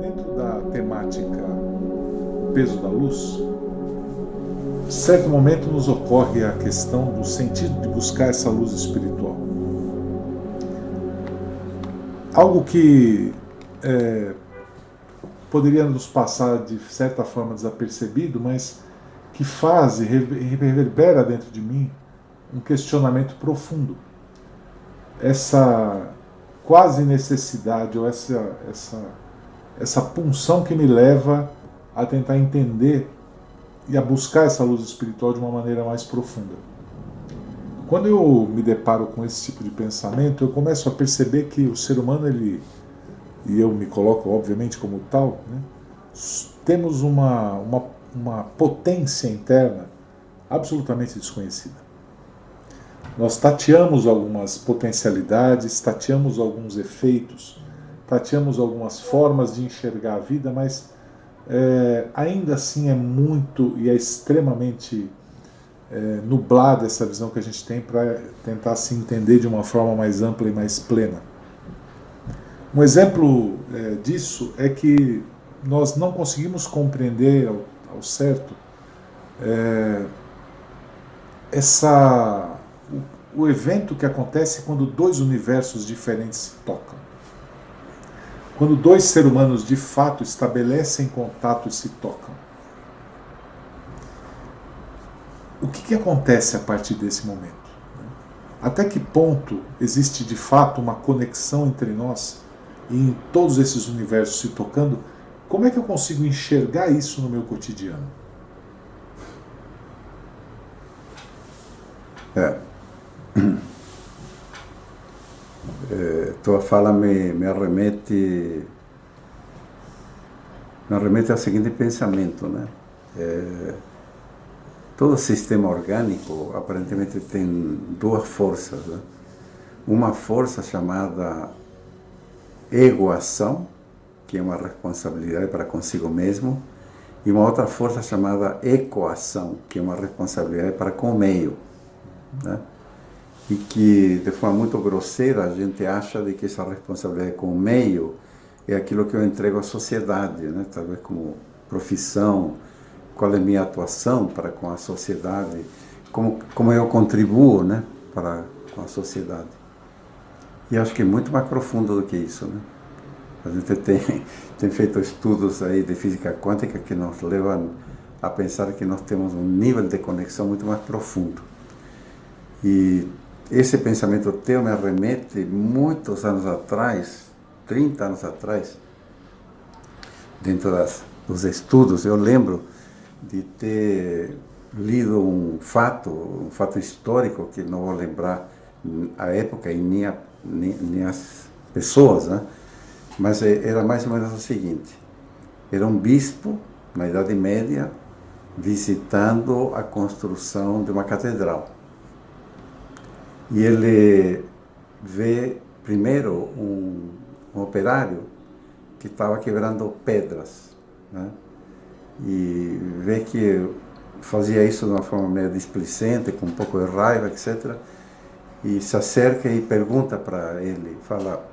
dentro da temática peso da luz, em certo momento nos ocorre a questão do sentido de buscar essa luz espiritual. Algo que poderia nos passar de certa forma desapercebido, mas que faz e reverbera dentro de mim um questionamento profundo. Essa quase necessidade ou essa punção que me leva a tentar entender e a buscar essa luz espiritual de uma maneira mais profunda. Quando eu me deparo com esse tipo de pensamento, eu começo a perceber que o ser humano, e eu me coloco obviamente como tal, né, temos uma potência interna absolutamente desconhecida. Nós tateamos algumas potencialidades, tateamos alguns efeitos, tateamos algumas formas de enxergar a vida, mas ainda assim é muito e é extremamente nublada essa visão que a gente tem para tentar se entender de uma forma mais ampla e mais plena. Um exemplo disso é que nós não conseguimos compreender ao certo o evento que acontece quando dois universos diferentes se tocam. Quando dois seres humanos de fato estabelecem contato e se tocam. O que acontece a partir desse momento? Até que ponto existe de fato uma conexão entre nós e em todos esses universos se tocando? Como é que eu consigo enxergar isso no meu cotidiano? Tua fala me arremete ao seguinte pensamento, né? Todo sistema orgânico aparentemente tem duas forças, né? Uma força chamada egoação, que é uma responsabilidade para consigo mesmo, e uma outra força chamada ecoação, que é uma responsabilidade para com o meio, né? E que, de forma muito grosseira, a gente acha de que essa responsabilidade com o meio é aquilo que eu entrego à sociedade, né? Talvez como profissão, qual é a minha atuação para com a sociedade, como eu contribuo, né, com a sociedade. E acho que é muito mais profundo do que isso, né? A gente tem feito estudos aí de física quântica que nos levam a pensar que nós temos um nível de conexão muito mais profundo. E esse pensamento teu me arremete muitos anos atrás, 30 anos atrás, dentro dos estudos. Eu lembro de ter lido um fato histórico, que não vou lembrar a época e nem as pessoas, né? Mas era mais ou menos o seguinte: era um bispo, na Idade Média, visitando a construção de uma catedral. E ele vê primeiro um operário que estava quebrando pedras, né? E vê que fazia isso de uma forma meio displicente, com um pouco de raiva, etc. E se acerca e pergunta para ele, fala: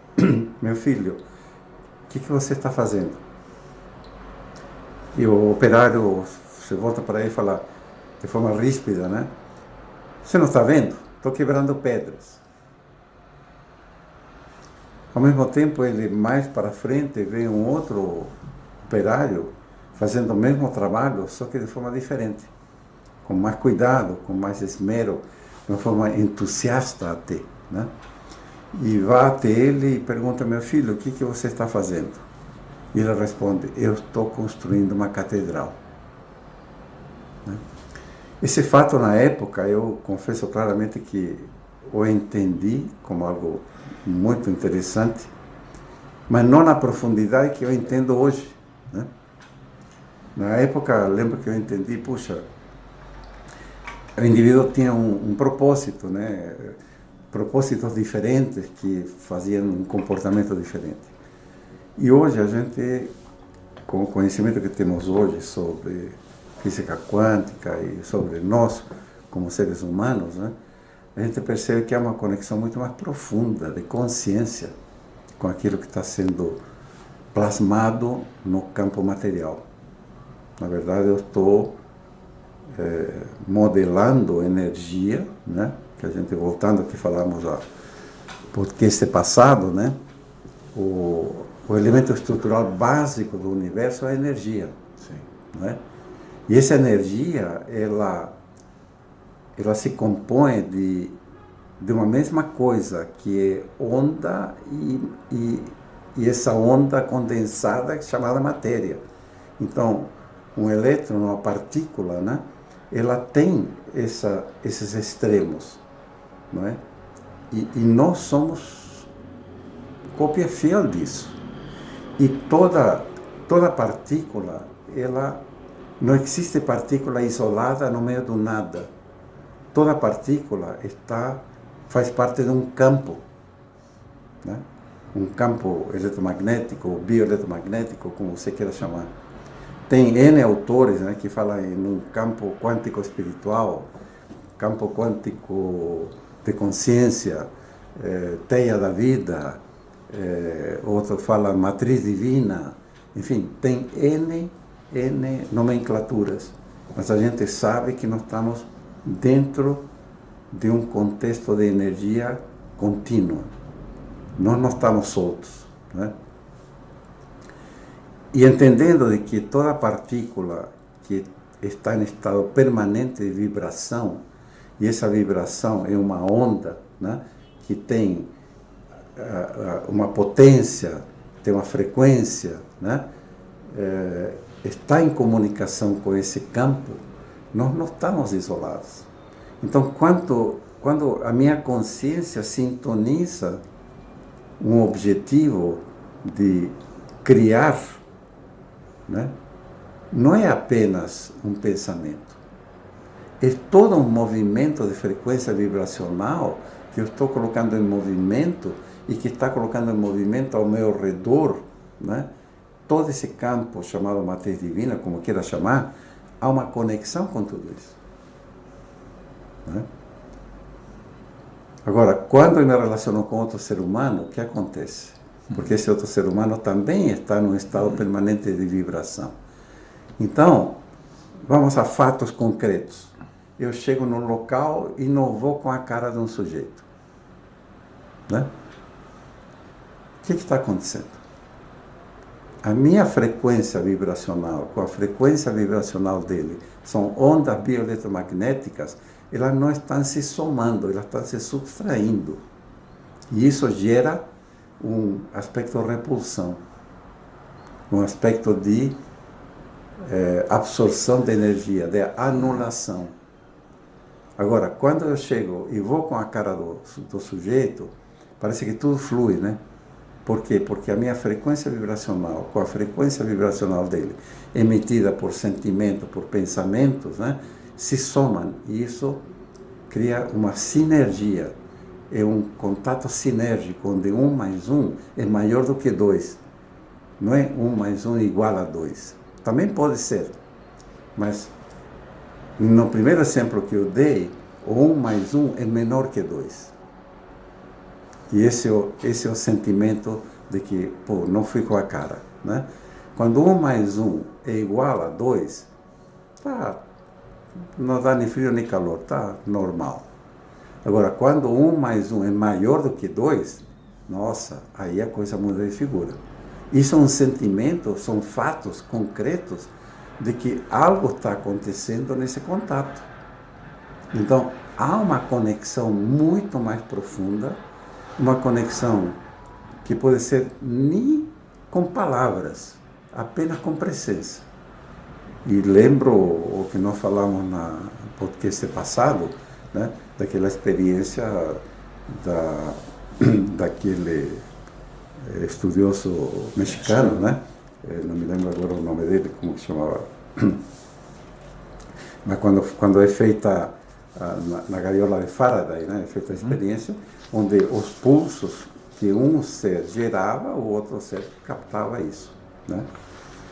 meu filho, o que você está fazendo? E o operário se volta para ele e fala, de forma ríspida, né? Você não está vendo? Estou quebrando pedras. Ao mesmo tempo, ele mais para frente vê um outro operário fazendo o mesmo trabalho, só que de forma diferente, com mais cuidado, com mais esmero, de uma forma entusiasta até, né? E vai até ele e pergunta: meu filho, o que você está fazendo? E ele responde: eu estou construindo uma catedral. Né? Esse fato, na época, eu confesso claramente que o entendi como algo muito interessante, mas não na profundidade que eu entendo hoje, né? Na época, lembro que eu entendi, puxa, o indivíduo tinha um propósito, né? Propósitos diferentes que faziam um comportamento diferente. E hoje a gente, com o conhecimento que temos hoje sobre física quântica e sobre nós como seres humanos, né, a gente percebe que há uma conexão muito mais profunda de consciência com aquilo que está sendo plasmado no campo material. Na verdade, eu estou modelando energia, né? Que a gente, voltando ao que falamos lá, porque esse passado, né? O elemento estrutural básico do universo é a energia. Sim. Né? E essa energia, ela se compõe de uma mesma coisa, que é onda e essa onda condensada chamada matéria. Então, um elétron, uma partícula, né? Ela tem esses extremos. Não é? E nós somos cópia fiel disso. E toda partícula, não existe partícula isolada no meio do nada. Toda partícula faz parte de um campo, né? Um campo eletromagnético, ou bioeletromagnético, como você queira chamar. Tem N autores, né, que falam em um campo quântico espiritual, campo quântico de consciência, teia da vida, outro fala matriz divina, enfim, tem N nomenclaturas, mas a gente sabe que nós estamos dentro de um contexto de energia contínua. Nós não estamos soltos, né? E entendendo de que toda partícula que está em estado permanente de vibração, e essa vibração é uma onda, né, que tem uma potência, tem uma frequência, né, está em comunicação com esse campo, nós não estamos isolados. Então, quando a minha consciência sintoniza um objetivo de criar, né, não é apenas um pensamento, é todo um movimento de frequência vibracional que eu estou colocando em movimento e que está colocando em movimento ao meu redor, né? Todo esse campo chamado matriz divina, como queira chamar, há uma conexão com tudo isso. Né? Agora, quando eu me relaciono com outro ser humano, o que acontece? Porque esse outro ser humano também está num estado permanente de vibração. Então, vamos a fatos concretos. Eu chego num local e não vou com a cara de um sujeito. Né? O que está acontecendo? A minha frequência vibracional com a frequência vibracional dele são ondas bioeletromagnéticas, elas não estão se somando, elas estão se subtraindo. E isso gera um aspecto de repulsão, um aspecto de absorção de energia, de anulação. Agora, quando eu chego e vou com a cara do sujeito, parece que tudo flui, né? Por quê? Porque a minha frequência vibracional, com a frequência vibracional dele, emitida por sentimento, por pensamentos, né, se somam. E isso cria uma sinergia. É um contato sinérgico, onde 1 mais 1 é maior do que 2. Não é 1 mais 1 igual a 2. Também pode ser. Mas, no primeiro exemplo que eu dei, o 1 mais 1 é menor que 2. E esse é o sentimento de que, pô, não fui com a cara, né? Quando 1 mais 1 é igual a 2, não dá nem frio nem calor, tá normal. Agora, quando 1 mais 1 é maior do que 2, nossa, aí a coisa muda de figura. Isso é um sentimento, são fatos concretos de que algo está acontecendo nesse contato. Então, há uma conexão muito mais profunda, uma conexão que pode ser nem com palavras, apenas com presença. E lembro o que nós falamos no podcast passado, né, daquela experiência daquele estudioso mexicano, né? Não me lembro agora o nome dele, como se chamava. Mas quando é feita na gaiola de Faraday, né, é feita a experiência, onde os pulsos que um ser gerava, o outro ser captava isso, né?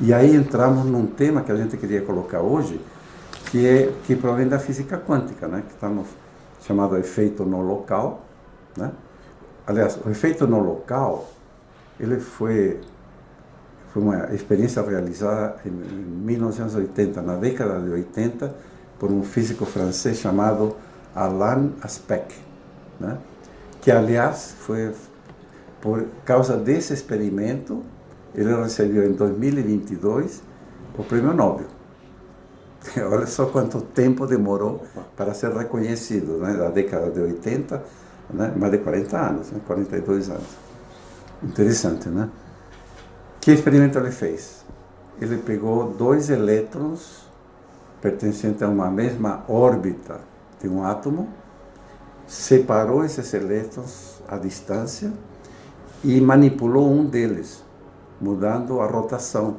E aí entramos num tema que a gente queria colocar hoje, que provém da física quântica, né? Que estamos chamado efeito no local, né? Aliás, o efeito no local, ele foi Foi uma experiência realizada em 1980, na década de 80, por um físico francês chamado Alain Aspect, né? Que, aliás, foi por causa desse experimento, ele recebeu em 2022 o Prêmio Nobel. Olha só quanto tempo demorou para ser reconhecido, né? Da década de 80, né? Mais de 40 anos, né? 42 anos. Interessante, né? Que experimento ele fez? Ele pegou 2 elétrons pertencentes a uma mesma órbita de um átomo, separou esses elétrons à distância e manipulou um deles, mudando a rotação,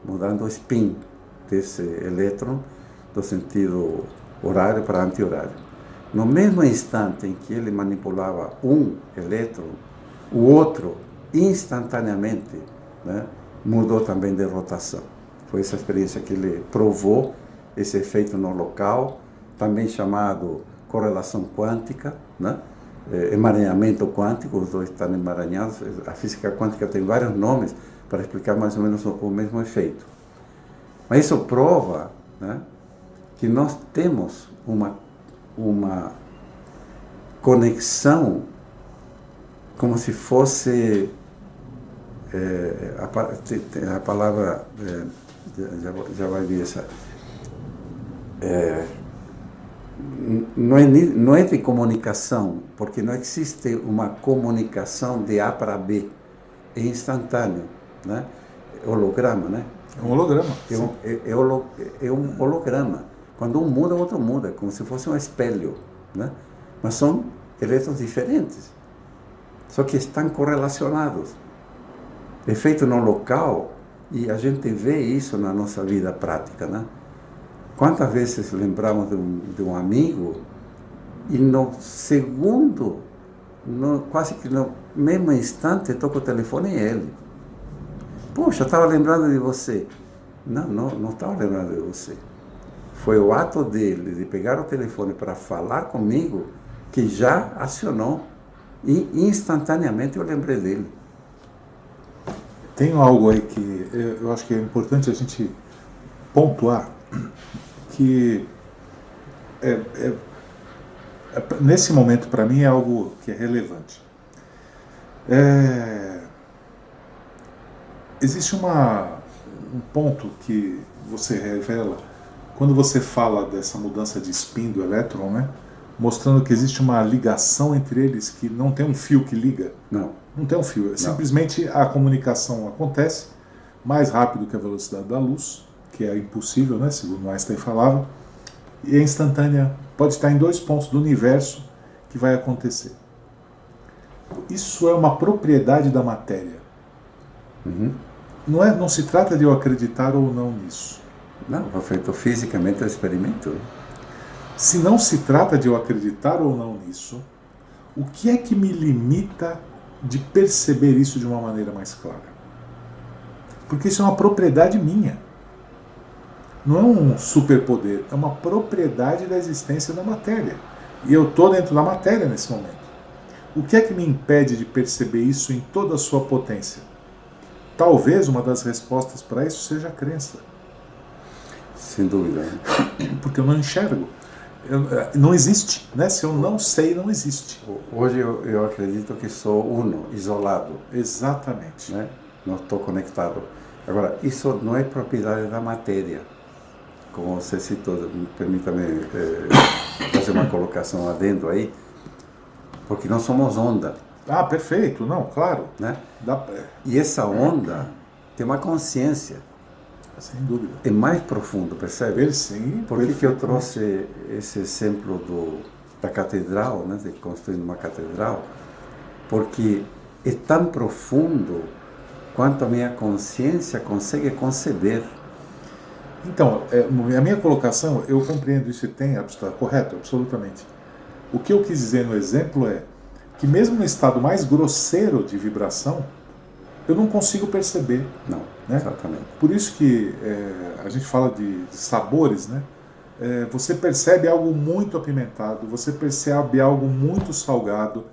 mudando o spin desse elétron do sentido horário para anti-horário. No mesmo instante em que ele manipulava um elétron, o outro instantaneamente, né, mudou também de rotação. Foi essa experiência que ele provou esse efeito no local, também chamado correlação quântica, né? Emaranhamento quântico, os dois estão emaranhados. A física quântica tem vários nomes para explicar mais ou menos o mesmo efeito. Mas isso prova, né, que nós temos uma conexão como se fosse a palavra já vai vir essa não é de comunicação, porque não existe uma comunicação de A para B, é instantâneo, né? Holograma, né? É um holograma. É um holograma. Quando um muda, o outro muda, como se fosse um espelho, né? Mas são elétrons diferentes, só que estão correlacionados. É feito no local e a gente vê isso na nossa vida prática, né? Quantas vezes lembramos de um amigo e no segundo, quase que no mesmo instante, toca o telefone e ele. Poxa, estava lembrando de você. Não estava lembrando de você. Foi o ato dele de pegar o telefone para falar comigo que já acionou e instantaneamente eu lembrei dele. Tem algo aí que eu acho que é importante a gente pontuar, que nesse momento para mim é algo que é relevante. Existe um ponto que você revela quando você fala dessa mudança de spin do elétron, né? Mostrando que existe uma ligação entre eles, que não tem um fio que liga. Não tem um fio. Simplesmente a comunicação acontece mais rápido que a velocidade da luz, que é impossível, né? Segundo Einstein falava, e é instantânea. Pode estar em 2 pontos do universo que vai acontecer. Isso é uma propriedade da matéria. Uhum. Não se trata de eu acreditar ou não nisso. Não, foi feito fisicamente o experimento. Se não se trata de eu acreditar ou não nisso, o que é que me limita de perceber isso de uma maneira mais clara? Porque isso é uma propriedade minha. Não é um superpoder, é uma propriedade da existência da matéria. E eu estou dentro da matéria nesse momento. O que é que me impede de perceber isso em toda a sua potência? Talvez uma das respostas para isso seja a crença. Sem dúvida. Porque eu não enxergo. Não existe, né? Se eu não sei, não existe. Hoje eu acredito que sou uno, isolado. Exatamente. Né? Não estou conectado. Agora, isso não é propriedade da matéria. Como você citou, permita-me fazer uma colocação adendo aí, porque nós somos onda. Ah, perfeito, não, claro. Né? E essa onda tem uma consciência. Sem dúvida. É mais profundo, percebe? Sim. Por que eu trouxe esse exemplo da catedral, né, de construir uma catedral? Porque é tão profundo quanto a minha consciência consegue conceber. Então, a minha colocação, eu compreendo isso e está correto, absolutamente. O que eu quis dizer no exemplo é que mesmo no estado mais grosseiro de vibração, eu não consigo perceber. Não, né? Exatamente. Por isso que a gente fala de sabores, né? Você percebe algo muito apimentado, você percebe algo muito salgado,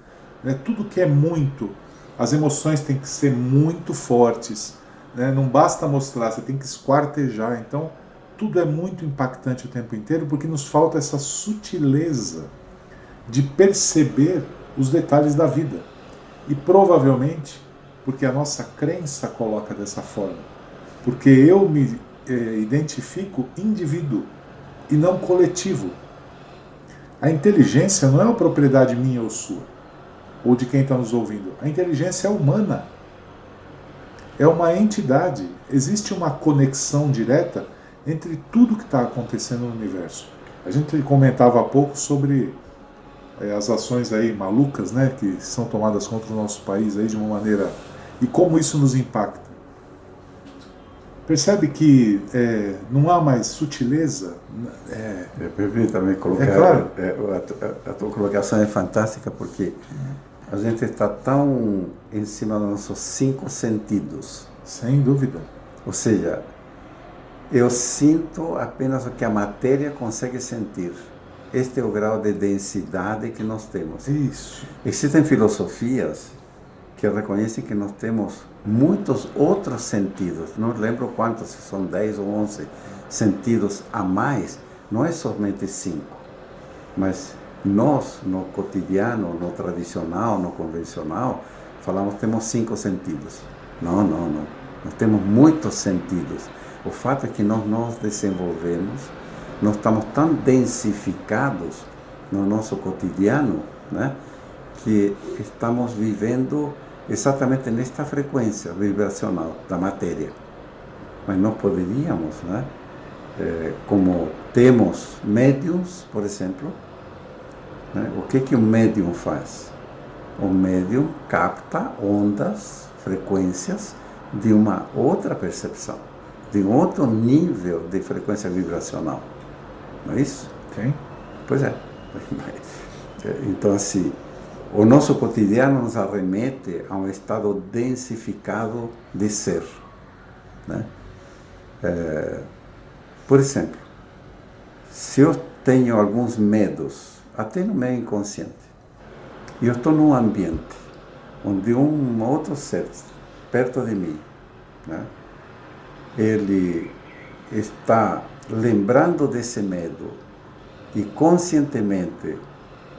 né? Tudo que é muito, as emoções têm que ser muito fortes, né? Não basta mostrar, você tem que esquartejar. Então, tudo é muito impactante o tempo inteiro porque nos falta essa sutileza de perceber os detalhes da vida. E provavelmente porque a nossa crença coloca dessa forma. Porque eu me identifico indivíduo e não coletivo. A inteligência não é uma propriedade minha ou sua, ou de quem está nos ouvindo. A inteligência é humana. É uma entidade. Existe uma conexão direta entre tudo que está acontecendo no universo. A gente comentava há pouco sobre as ações aí malucas, né, que são tomadas contra o nosso país aí de uma maneira... E como isso nos impacta. Percebe que não há mais sutileza? Permita-me colocar... claro. A tua colocação é fantástica porque a gente está tão em cima dos nossos 5 sentidos. Sem dúvida. Ou seja, eu sinto apenas o que a matéria consegue sentir. Este é o grau de densidade que nós temos. Isso. Existem filosofias que reconhecem que nós temos muitos outros sentidos. Não lembro quantos, se são 10 ou 11 sentidos a mais. Não é somente 5. Mas nós, no cotidiano, no tradicional, no convencional, falamos que temos 5 sentidos. Não. Nós temos muitos sentidos. O fato é que nós nos desenvolvemos, nós estamos tão densificados no nosso cotidiano, né, que estamos vivendo exatamente nesta frequência vibracional da matéria. Mas nós poderíamos, né, como temos médiums, por exemplo, né, o que um médium faz? O médium capta ondas, frequências de uma outra percepção, de um outro nível de frequência vibracional. Não é isso? Okay. Pois é. Então, assim, o nosso cotidiano nos arremete a um estado densificado de ser, né? Por exemplo, se eu tenho alguns medos, até no meio inconsciente, e eu estou num ambiente onde um outro ser perto de mim, né, ele está lembrando desse medo e conscientemente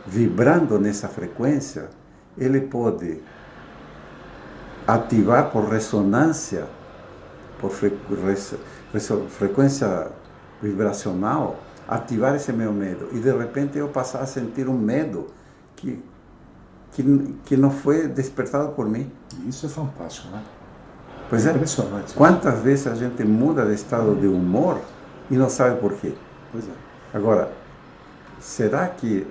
vibrando nessa frequência, ele pode ativar por ressonância, por frequência vibracional, ativar esse meu medo. E de repente eu passar a sentir um medo que não foi despertado por mim. Isso é fantástico, né? Pois é. Impressionante. Quantas vezes a gente muda de estado de humor e não sabe por quê? Pois é. Agora, será que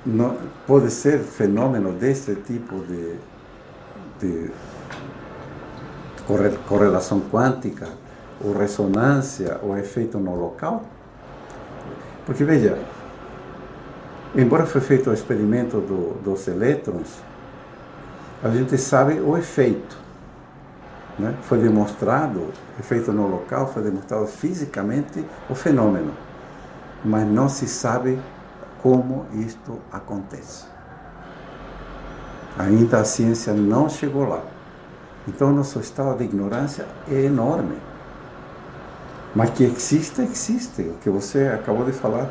não, pode ser fenômeno desse tipo de correlação quântica, ou ressonância, ou efeito no local? Porque, veja, embora foi feito o experimento dos elétrons, a gente sabe o efeito, né? Foi demonstrado, efeito no local, foi demonstrado fisicamente o fenômeno, mas não se sabe como isto acontece. Ainda a ciência não chegou lá. Então, nosso estado de ignorância é enorme. Mas que existe, existe. O que você acabou de falar,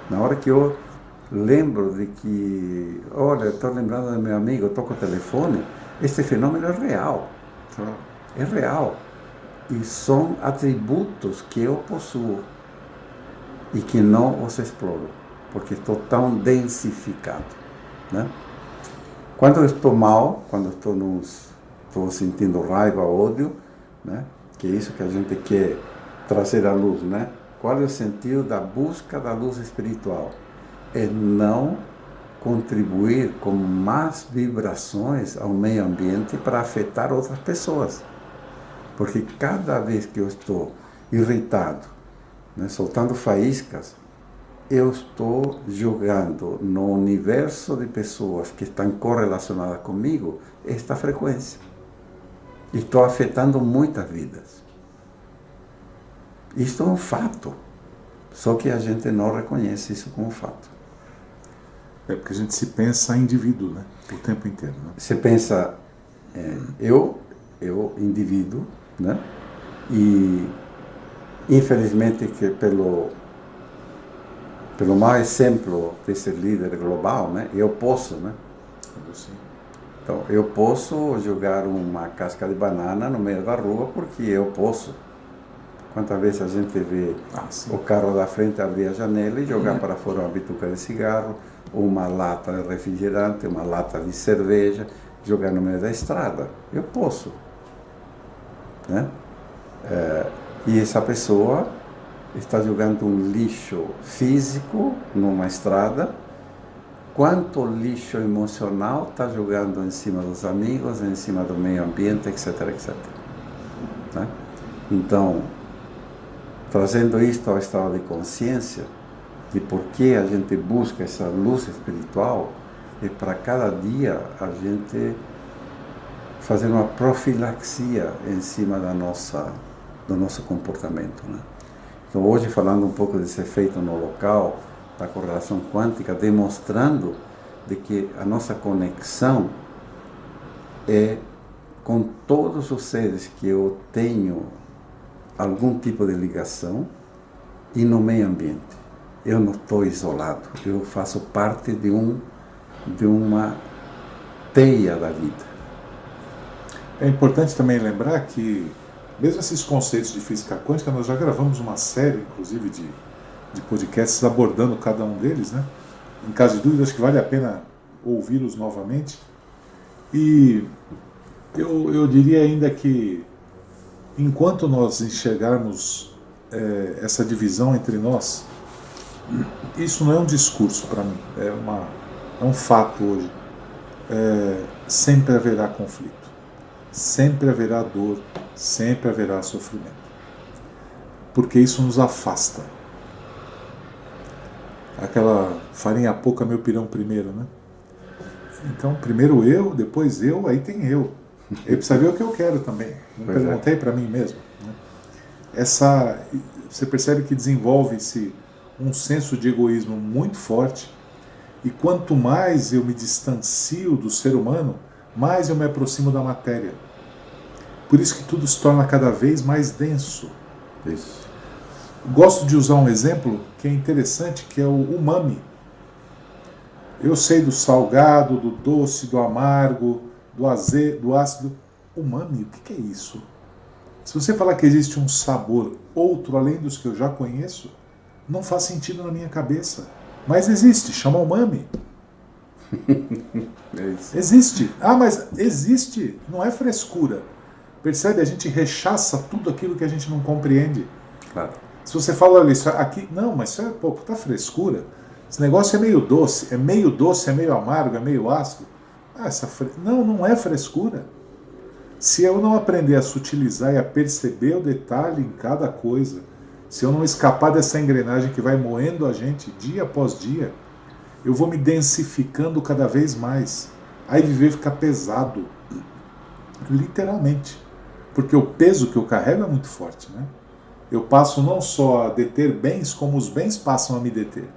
na hora que eu lembro de que, olha, estou lembrando do meu amigo, eu toco o telefone, este fenômeno é real. É real. E são atributos que eu possuo e que não os exploro, porque estou tão densificado, né? Quando eu estou mal, quando estou sentindo raiva, ódio, né? Que é isso que a gente quer trazer à luz, né? Qual é o sentido da busca da luz espiritual? É não contribuir com más vibrações ao meio ambiente para afetar outras pessoas. Porque cada vez que eu estou irritado, né, soltando faíscas, eu estou jogando no universo de pessoas que estão correlacionadas comigo esta frequência. E estou afetando muitas vidas. Isto é um fato. Só que a gente não reconhece isso como fato. É porque a gente se pensa indivíduo, né? O tempo inteiro, né? Você pensa, eu eu indivíduo, né? E infelizmente que pelo mau exemplo desse líder global, né? Eu posso, né? Então, eu posso jogar uma casca de banana no meio da rua porque eu posso. Quantas vezes a gente vê o carro da frente abrir a janela e jogar para fora uma bituca de cigarro, uma lata de refrigerante, uma lata de cerveja, jogar no meio da estrada. Eu posso, né? E essa pessoa está jogando um lixo físico numa estrada. Quanto lixo emocional está jogando em cima dos amigos, em cima do meio ambiente, etc, etc. Né? Então, trazendo isto ao estado de consciência, de por que a gente busca essa luz espiritual, é para cada dia a gente fazer uma profilaxia em cima do nosso comportamento. Né? Então, hoje, falando um pouco desse efeito no local, da correlação quântica, demonstrando de que a nossa conexão é com todos os seres que eu tenho algum tipo de ligação e no meio ambiente. Eu não estou isolado, eu faço parte de uma teia da vida. É importante também lembrar que, mesmo esses conceitos de física quântica, nós já gravamos uma série, inclusive, de podcasts abordando cada um deles, né? Em caso de dúvida, acho que vale a pena ouvi-los novamente. E eu diria ainda que, enquanto nós enxergarmos essa divisão entre nós, isso não é um discurso para mim, é um fato hoje. Sempre haverá conflito, sempre haverá dor, sempre haverá sofrimento, porque isso nos afasta. Aquela farinha pouca, meu pirão primeiro, né? Então, primeiro eu, depois eu, aí tem eu. Ele precisa ver o que eu quero também. Não perguntei para mim mesmo. Né? Você percebe que desenvolve-se um senso de egoísmo muito forte, e quanto mais eu me distancio do ser humano, mais eu me aproximo da matéria. Por isso que tudo se torna cada vez mais denso. Isso. Gosto de usar um exemplo que é interessante, que é o umami. Eu sei do salgado, do doce, do amargo, do azedo, do ácido. Umami, o que é isso? Se você falar que existe um sabor outro além dos que eu já conheço, não faz sentido na minha cabeça. Mas existe, chama umami. Existe. Mas existe, não é frescura. Percebe? A gente rechaça tudo aquilo que a gente não compreende. Claro. Se você fala, olha, isso aqui, não, mas isso é puta frescura. Esse negócio é meio doce, é meio amargo, é meio ácido. Não é frescura. Se eu não aprender a sutilizar e a perceber o detalhe em cada coisa, se eu não escapar dessa engrenagem que vai moendo a gente dia após dia, eu vou me densificando cada vez mais. Aí viver fica pesado. Literalmente. Porque o peso que eu carrego é muito forte, né? Eu passo não só a deter bens, como os bens passam a me deter.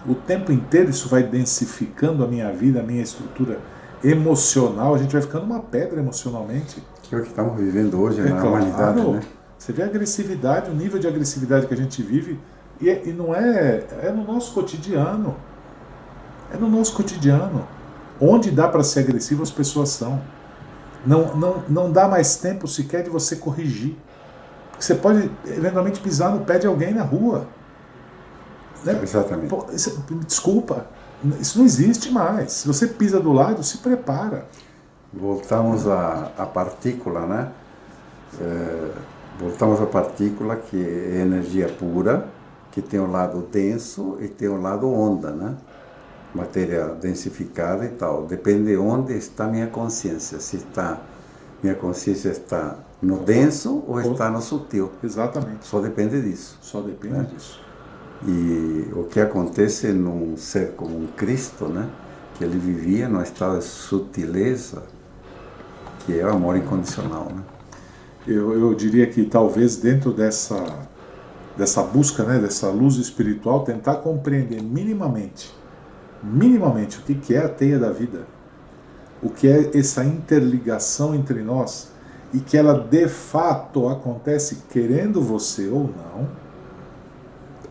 O tempo inteiro isso vai densificando a minha vida, a minha estrutura emocional. A gente vai ficando uma pedra emocionalmente. Que é o que estamos vivendo hoje na humanidade, né? Você vê a agressividade, o nível de agressividade que a gente vive, e não é no nosso cotidiano. É no nosso cotidiano. Onde dá para ser agressivo, as pessoas são. Não dá mais tempo sequer de você corrigir. Você pode eventualmente pisar no pé de alguém na rua. Né? Exatamente. Desculpa, isso não existe mais. Se você pisa do lado, se prepara. Voltamos à partícula, né? Voltamos à partícula, que é energia pura, que tem o lado denso e tem o lado onda, né? Matéria densificada e tal. Depende de onde está minha consciência. Se minha consciência está no denso ou está no sutil. Exatamente. Só depende disso. Só depende disso. E o que acontece num ser como um Cristo, né? Que ele vivia num estado de sutileza, que é o amor incondicional, né? Eu diria que talvez dentro dessa busca, né, dessa luz espiritual, tentar compreender minimamente o que é a teia da vida, o que é essa interligação entre nós, e que ela de fato acontece querendo você ou não,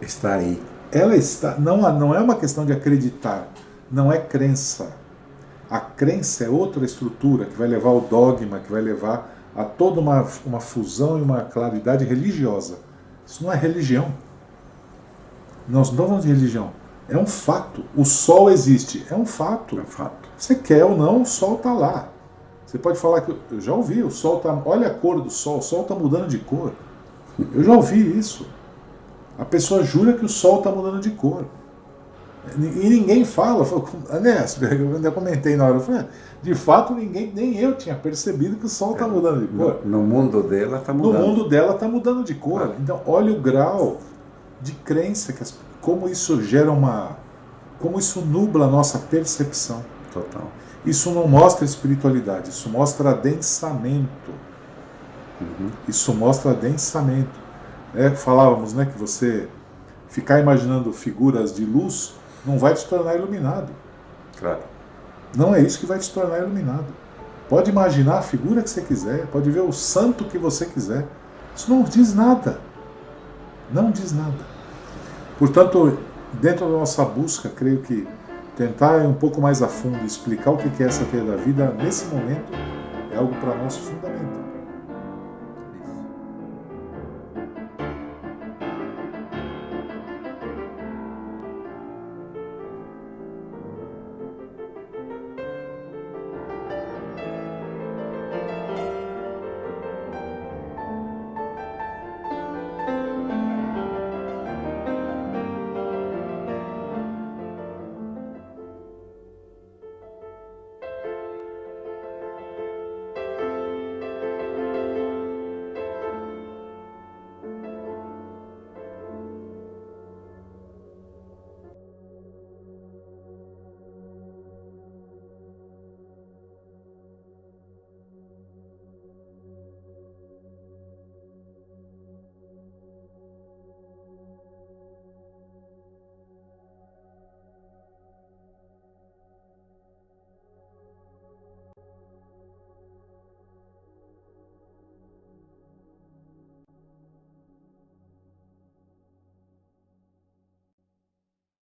está aí. ela está. Não é uma questão de acreditar, não é crença. A crença é outra estrutura que vai levar ao dogma, que vai levar a toda uma fusão e uma claridade religiosa. Isso não é religião. Nós não estamos falando de religião. É um fato. O sol existe. É um fato. É um fato. Você quer ou não, o sol está lá. Você pode falar que... Eu já ouvi, o sol está... Olha a cor do sol, o sol está mudando de cor. Eu já ouvi isso. A pessoa jura que o sol está mudando de cor. E ninguém fala. Aliás, eu ainda comentei na hora. Eu falei, de fato, nem eu tinha percebido que o sol está mudando de cor. No mundo dela está mudando. No mundo dela está mudando de cor. Então, olha o grau de crença, como isso gera como isso nubla a nossa percepção. Total. Isso não mostra espiritualidade, isso mostra adensamento. Isso mostra adensamento. Falávamos, né, que você ficar imaginando figuras de luz não vai te tornar iluminado. Claro. Não é isso que vai te tornar iluminado. Pode imaginar a figura que você quiser, pode ver o santo que você quiser. Isso não diz nada. Não diz nada. Portanto, dentro da nossa busca, creio que tentar ir um pouco mais a fundo, explicar o que é essa teia da vida, nesse momento, é algo para nós fundamental.